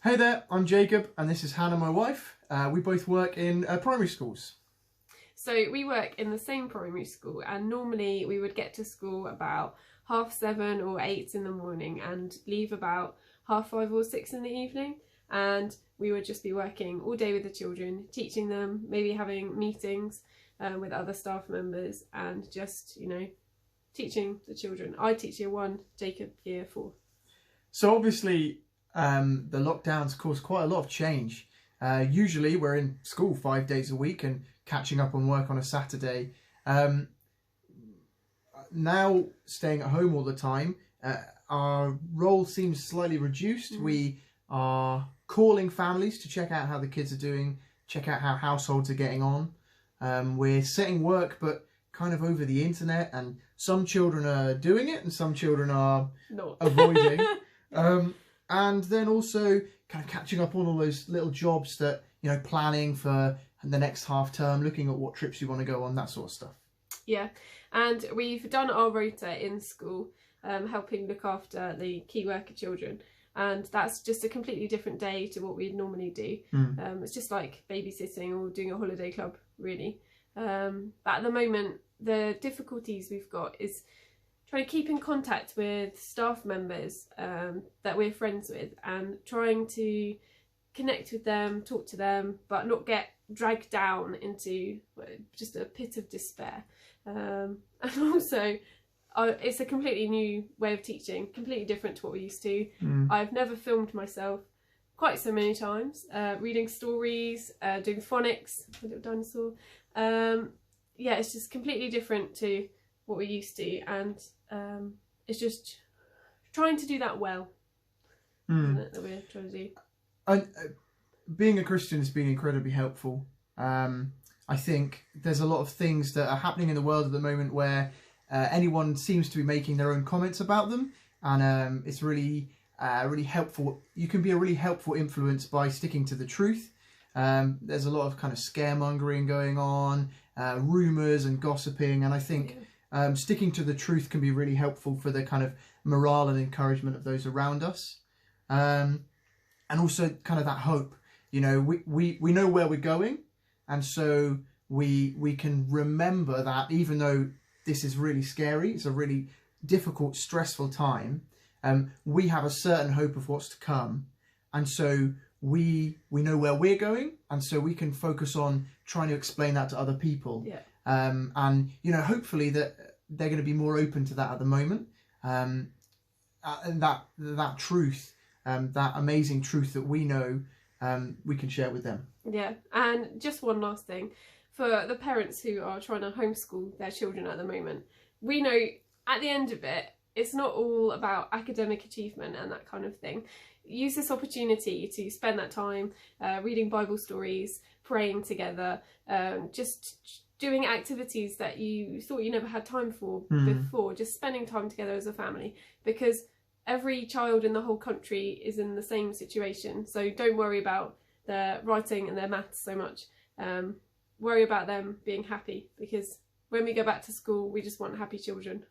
Hey there, I'm Jacob and this is Hannah, my wife. We both work in primary schools. So we work in the same primary school, and normally we would get to school about 7:30 or 8 in the morning and leave about 5:30 or 6 in the evening, and we would just be working all day with the children, teaching them, maybe having meetings with other staff members, and just, teaching the children. I teach year 1, Jacob year 4. So obviously the lockdowns caused quite a lot of change. Usually we're in school 5 days a week and catching up on work on a Saturday. Now staying at home all the time, our role seems slightly reduced. We are calling families to check out how the kids are doing, check out how households are getting on. We're setting work but kind of over the internet, and some children are doing it and some children are Not avoiding. And then also kind of catching up on all those little jobs that, planning for the next half term, looking at what trips you want to go on, that sort of stuff. Yeah, and we've done our rota in school, helping look after the key worker children, and that's just a completely different day to what we'd normally do. It's just like babysitting or doing a holiday club, really. But at the moment, the difficulties we've got is trying to keep in contact with staff members that we're friends with, and trying to connect with them, talk to them, but not get dragged down into just a pit of despair. And also, it's a completely new way of teaching, completely different to what we're used to. I've never filmed myself quite so many times, reading stories, doing phonics, a little dinosaur. Yeah, it's just completely different to what we're used to, and it's just trying to do that well, isn't it, that we're trying to do. And being a Christian has been incredibly helpful. I think there's a lot of things that are happening in the world at the moment where anyone seems to be making their own comments about them, and it's really helpful. You can be a really helpful influence by sticking to the truth. There's a lot of kind of scaremongering going on, rumours and gossiping, and I think sticking to the truth can be really helpful for the kind of morale and encouragement of those around us. And also kind of that hope, we know where we're going, and so we can remember that even though this is really scary, it's a really difficult, stressful time, we have a certain hope of what's to come, and so we know where we're going, and so we can focus on trying to explain that to other people. And hopefully that they're going to be more open to that at the moment, and that truth, that amazing truth that we know, we can share with them. Yeah, and just one last thing. For the parents who are trying to homeschool their children at the moment, we know at the end of it, it's not all about academic achievement and that kind of thing. Use this opportunity to spend that time reading Bible stories, praying together, just doing activities that you thought you never had time for before, just spending time together as a family, because every child in the whole country is in the same situation. So don't worry about their writing and their maths so much. Worry about them being happy, because when we go back to school, we just want happy children.